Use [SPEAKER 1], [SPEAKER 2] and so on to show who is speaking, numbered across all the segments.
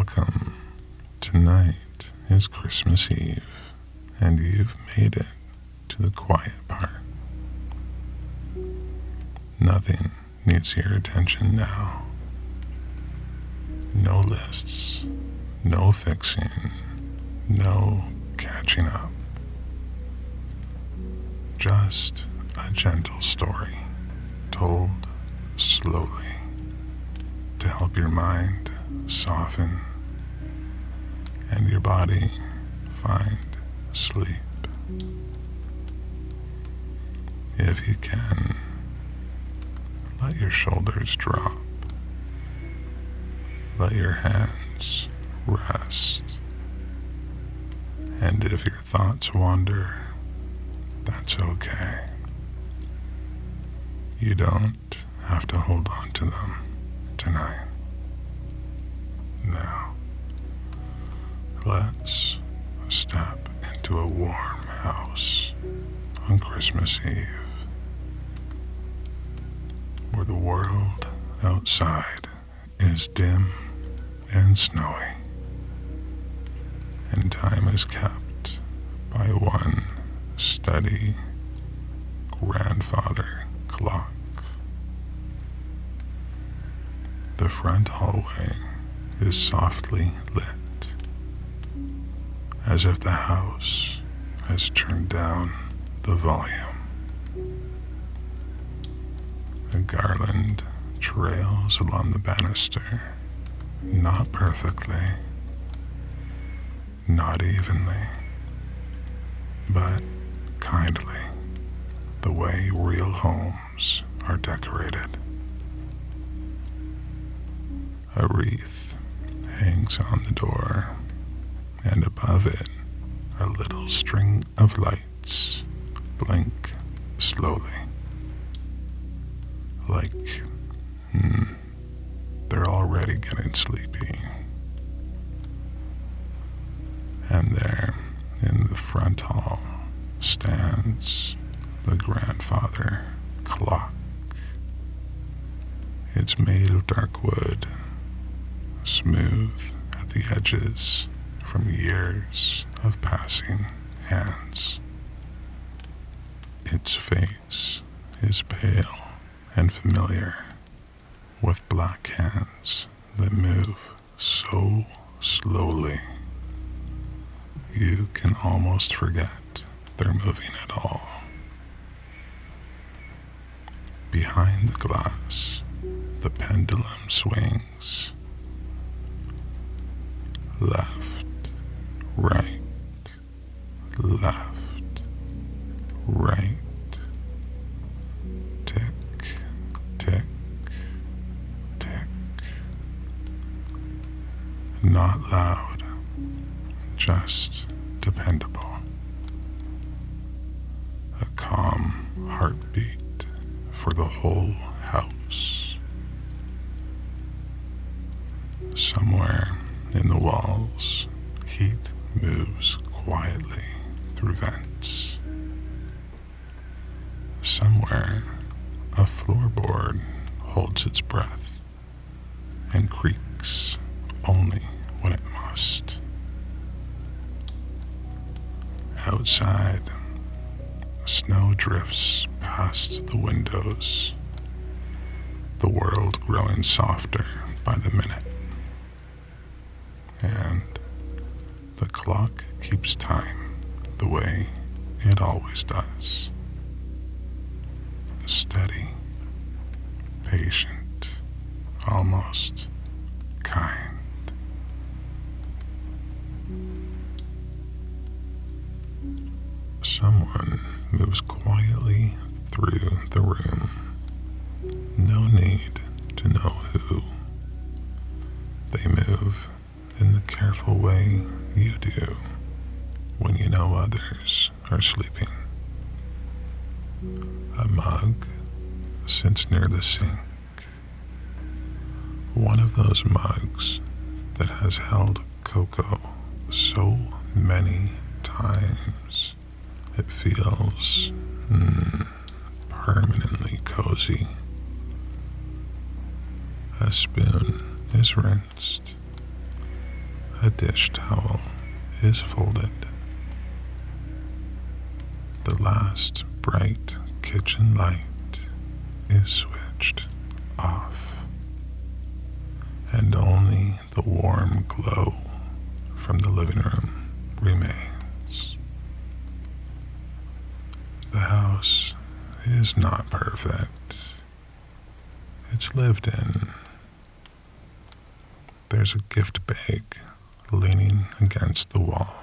[SPEAKER 1] Welcome. Tonight is Christmas Eve, and you've made it to the quiet part. Nothing needs your attention now. No lists, no fixing, no catching up. Just a gentle story told slowly to help your mind soften and your body find sleep. If you can, let your shoulders drop. Let your hands rest. And if your thoughts wander, that's okay. You don't have to hold on to them tonight. Now, let's step into a warm house on Christmas Eve, where the world outside is dim and snowy, and time is kept by one steady grandfather clock. The front hallway is softly lit, as if the house has turned down the volume. A garland trails along the banister, not perfectly, not evenly, but kindly, the way real homes are decorated. A wreath hangs on the door, and above it, a little string of lights blink slowly, like they're already getting sleepy. And there, in the front hall, stands the grandfather clock. It's made of dark wood, smooth at the edges from years of passing hands. Its face is pale and familiar, with black hands that move so slowly you can almost forget they're moving at all. Behind the glass, the pendulum swings. Left, right, left, right. Tick, tick, tick. Not loud, just dependable. A calm heartbeat for the whole house. Somewhere in the walls, heat moves quietly through vents. Somewhere, a floorboard holds its breath and creaks only when it must. Outside, snow drifts past the windows, the world growing softer by the minute. And the clock keeps time the way it always does. Steady, patient, almost kind. Someone moves quietly through the room. No need to know who. They move in the careful way you do when you know others are sleeping. A mug sits near the sink. One of those mugs that has held cocoa so many times it feels permanently cozy. A spoon is rinsed, A dish towel is folded. The last bright kitchen light is switched off, and only the warm glow from the living room remains. The house is not perfect. It's lived in. There's a gift bag leaning against the wall.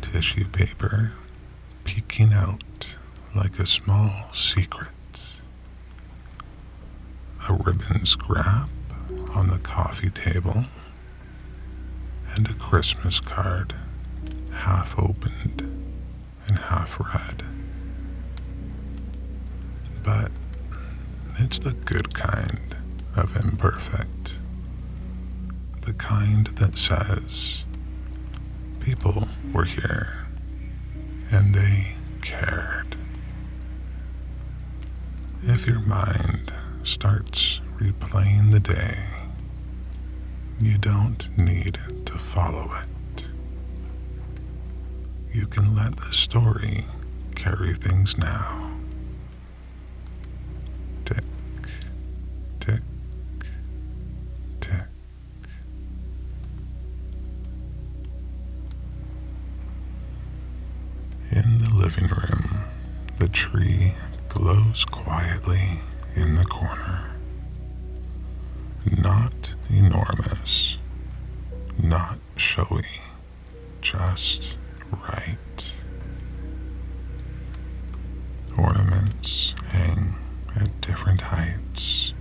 [SPEAKER 1] Tissue paper peeking out like a small secret. A ribbon scrap on the coffee table, and a Christmas card half opened and half read. But it's the good kind of imperfect. The kind that says, people were here and they cared. If your mind starts replaying the day, you don't need to follow it. You can let the story carry things now. Tick, tick, tick. In the living room, the tree glows quietly in the corner. Not enormous, not showy, just right. Ornaments hang at different heights,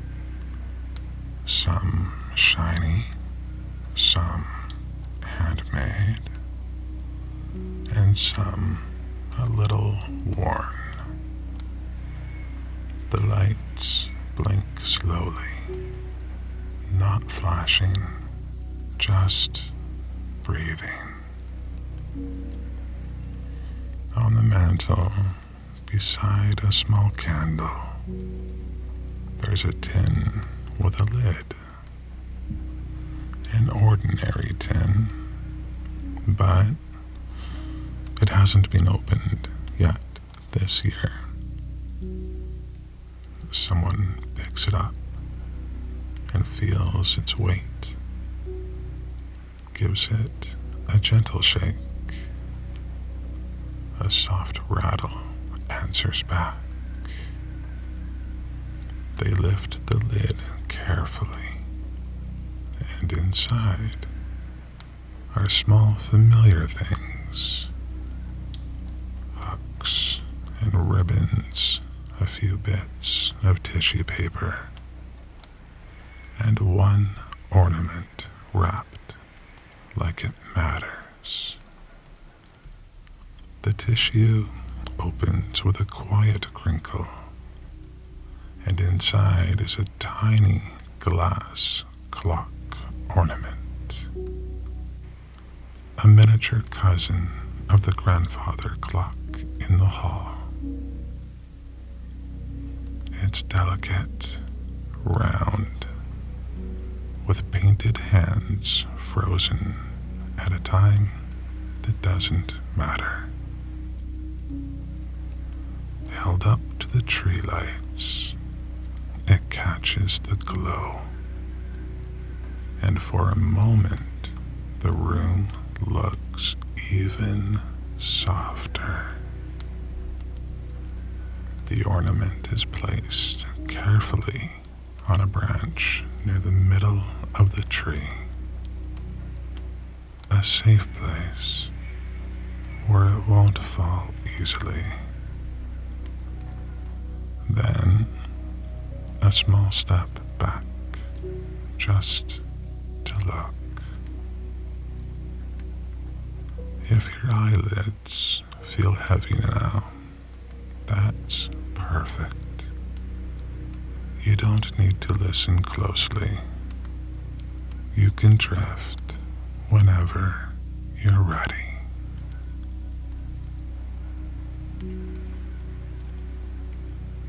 [SPEAKER 1] some shiny, some handmade, and some a little worn. The lights blink slowly, not flashing, just breathing. On the mantel, beside a small candle, there's a tin with a lid. An ordinary tin, but it hasn't been opened yet this year. Someone picks it up and feels its weight, gives it a gentle shake. A soft rattle answers back. They lift the lid carefully, and inside are small familiar things. Hooks and ribbons, a few bits of tissue paper, and one ornament wrapped like it matters. The tissue opens with a quiet crinkle, and inside is a tiny glass clock ornament, a miniature cousin of the grandfather clock in the hall. It's delicate, round, with painted hands frozen at a time that doesn't matter. Held up to the tree lights, it catches the glow, and for a moment the room looks even softer. The ornament is placed carefully on a branch near the middle of the tree, a safe place where it won't fall easily. Then, a small step back, just to look. If your eyelids feel heavy now, that's perfect. You don't need to listen closely. You can drift whenever you're ready.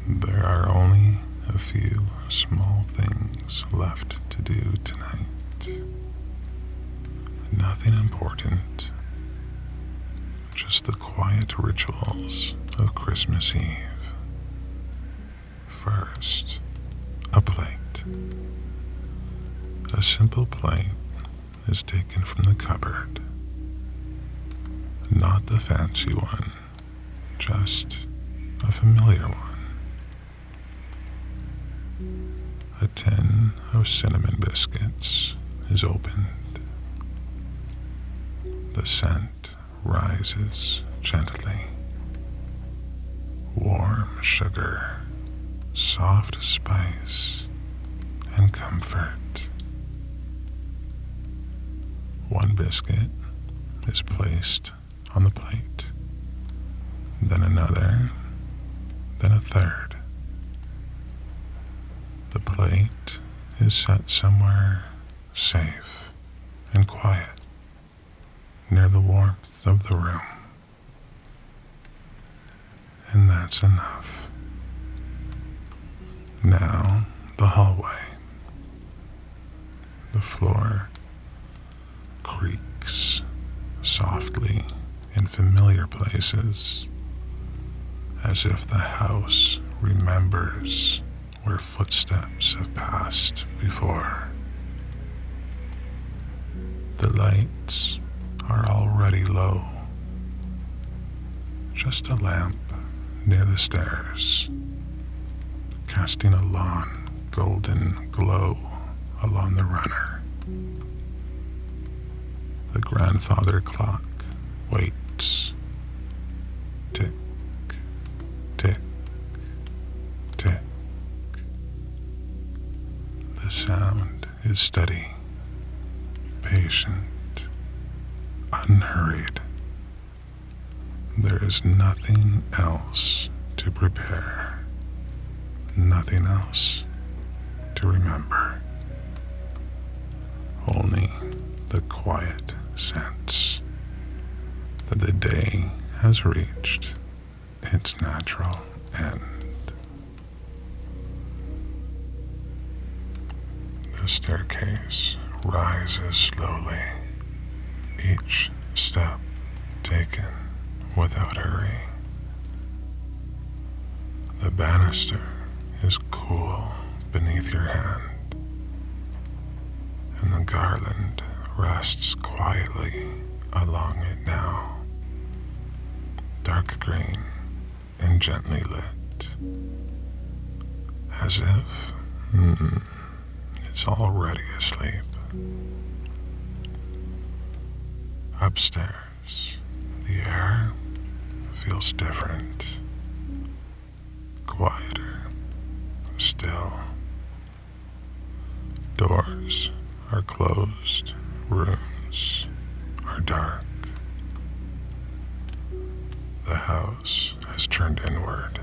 [SPEAKER 1] There are only a few small things left to do tonight. Nothing important, just the quiet rituals of Christmas Eve. First, a plate. A simple plate is taken from the cupboard. Not the fancy one, just a familiar one. A tin of cinnamon biscuits is opened. The scent rises gently. Warm sugar, soft spice, and comfort. One biscuit is placed on the plate, then another, then a third. The plate is set somewhere safe and quiet, near the warmth of the room. And that's enough. Now, the hallway. The floor creaks softly in familiar places, as if the house remembers where footsteps have passed before. The lights are already low. Just a lamp near the stairs, casting a long golden glow along the runner. The grandfather clock waits. Tick, tick, tick. The sound is steady, patient, unhurried. There is nothing else to prepare, nothing else to remember. Only the quiet sense that the day has reached its natural end. The staircase rises slowly, each step taken without hurry. The banister is cool beneath your hand, and the garland rests quietly along it now, dark green and gently lit, as if it's already asleep. Upstairs, the air feels different, quieter, still. Doors are closed, rooms are dark. The house has turned inward,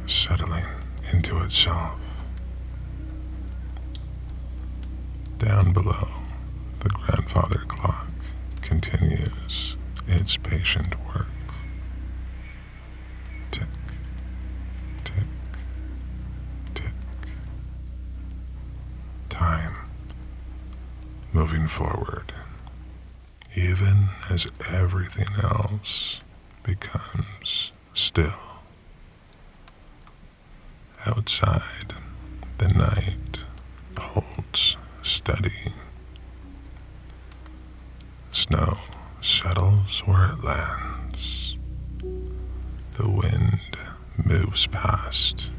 [SPEAKER 1] settling into itself. Down below, the grandfather clock continues its patient work. Tick, tick, tick. Time moving forward, even as everything else becomes still. Outside, the night holds steady. Snow settles where it lands. The wind moves past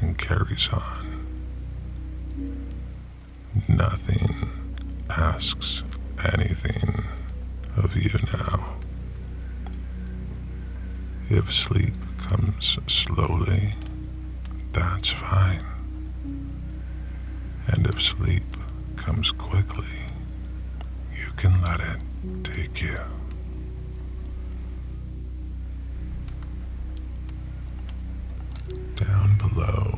[SPEAKER 1] and carries on. Nothing asks anything of you now. If sleep comes slowly, that's fine. And if sleep comes quickly, you can let it take you. Down below,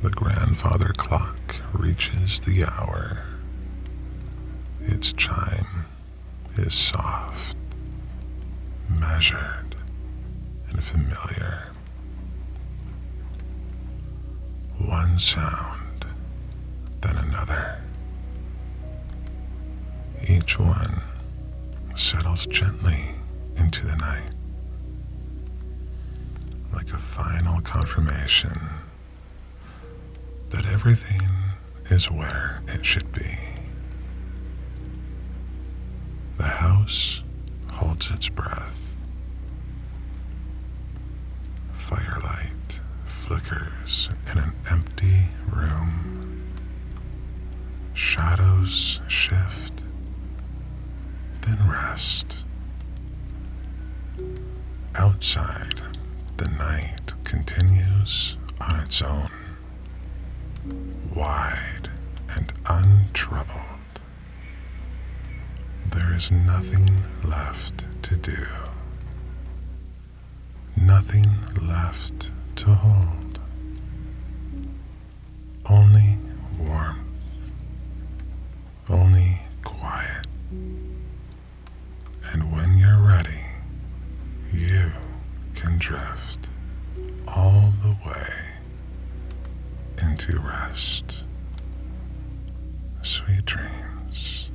[SPEAKER 1] the grandfather clock reaches the hour. Its chime is soft, measured, and familiar. One sound, then another. Each one settles gently into the night, like a final confirmation that everything is where it should be. The house holds its breath. Firelight flickers in an empty room. Shadows shift, then rest. Outside, the night continues on its own, wide and untroubled. There is nothing left to do, nothing left to hold, only warmth, only quiet. And when you're ready, you can drift all the way into rest. Sweet dreams.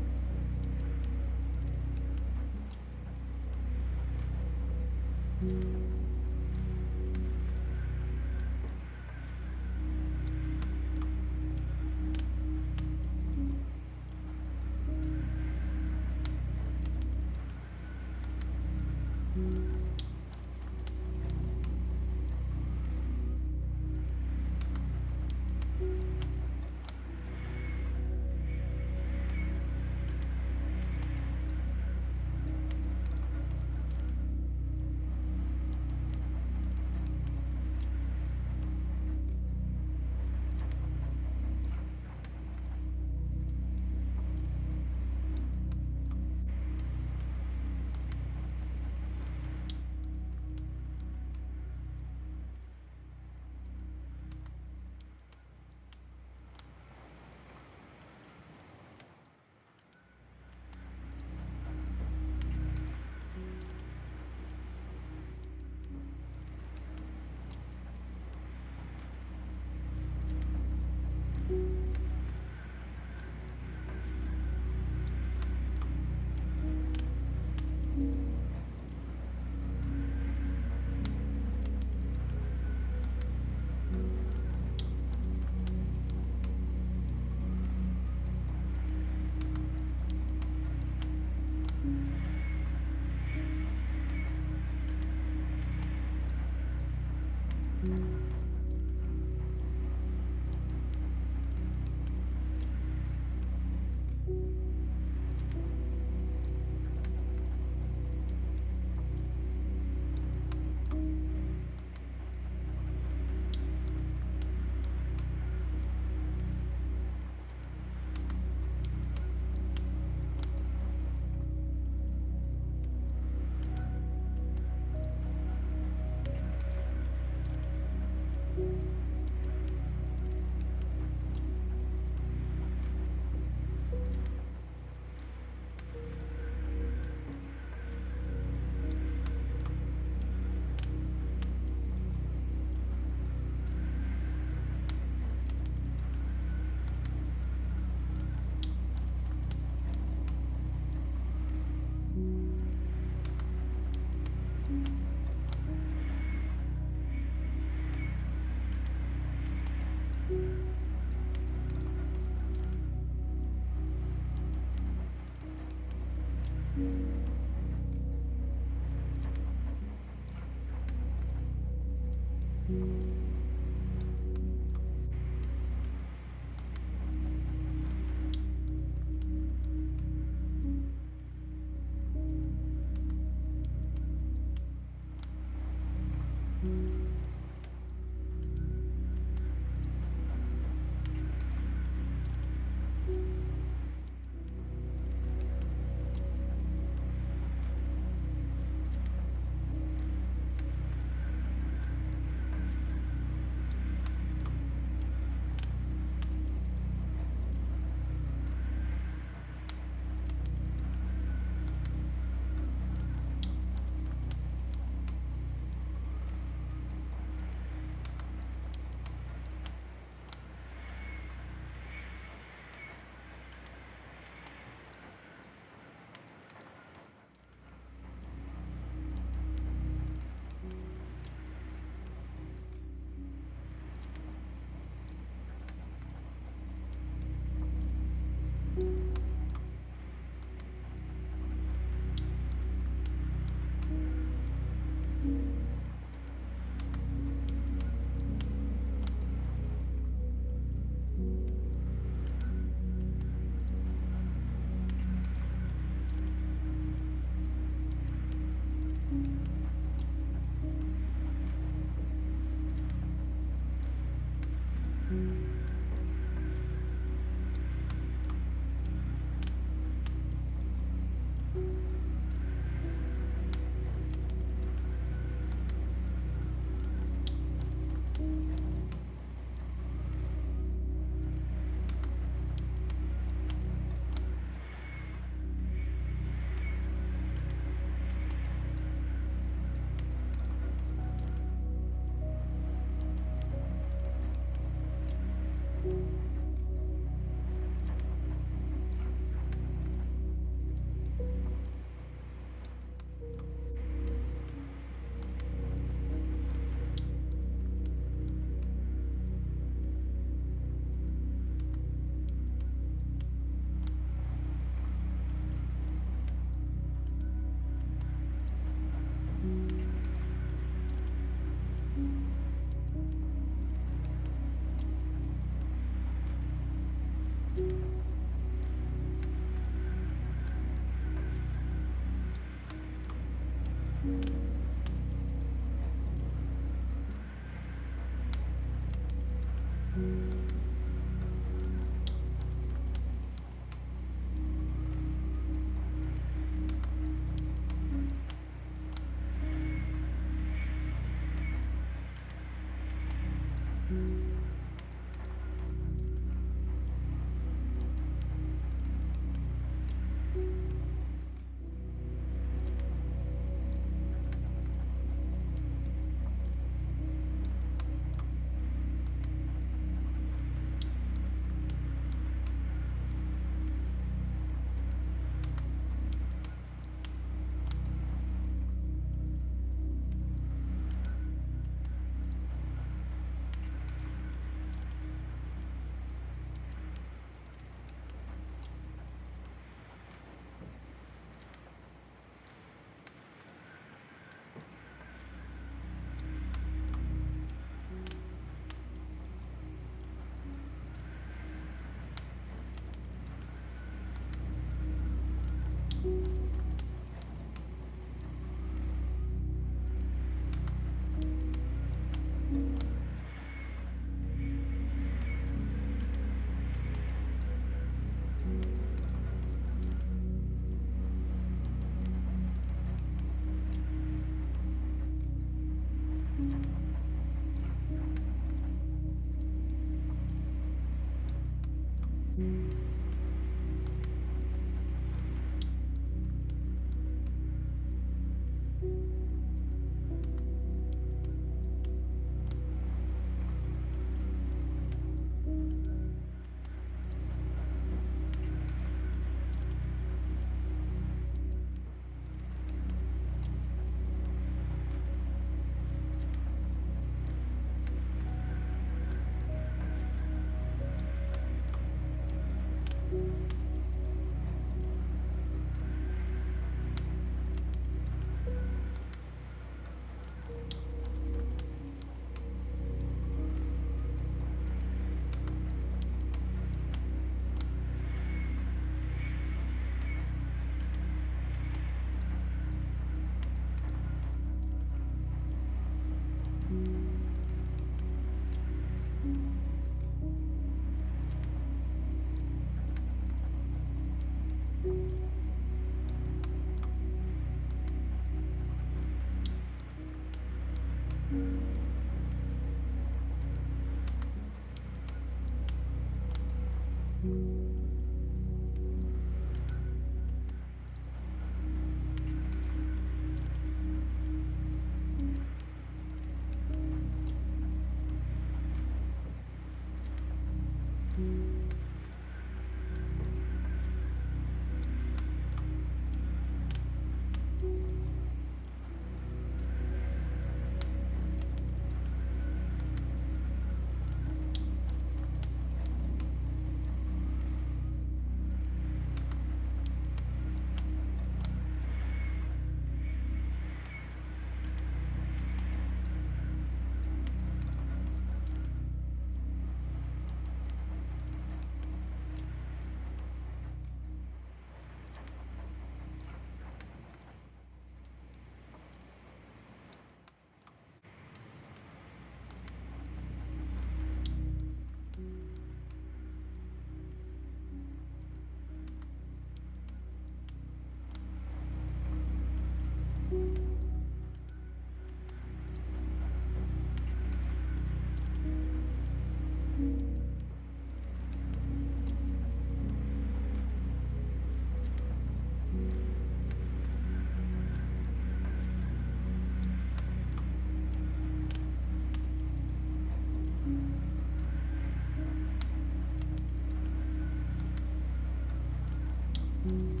[SPEAKER 2] Mm-hmm.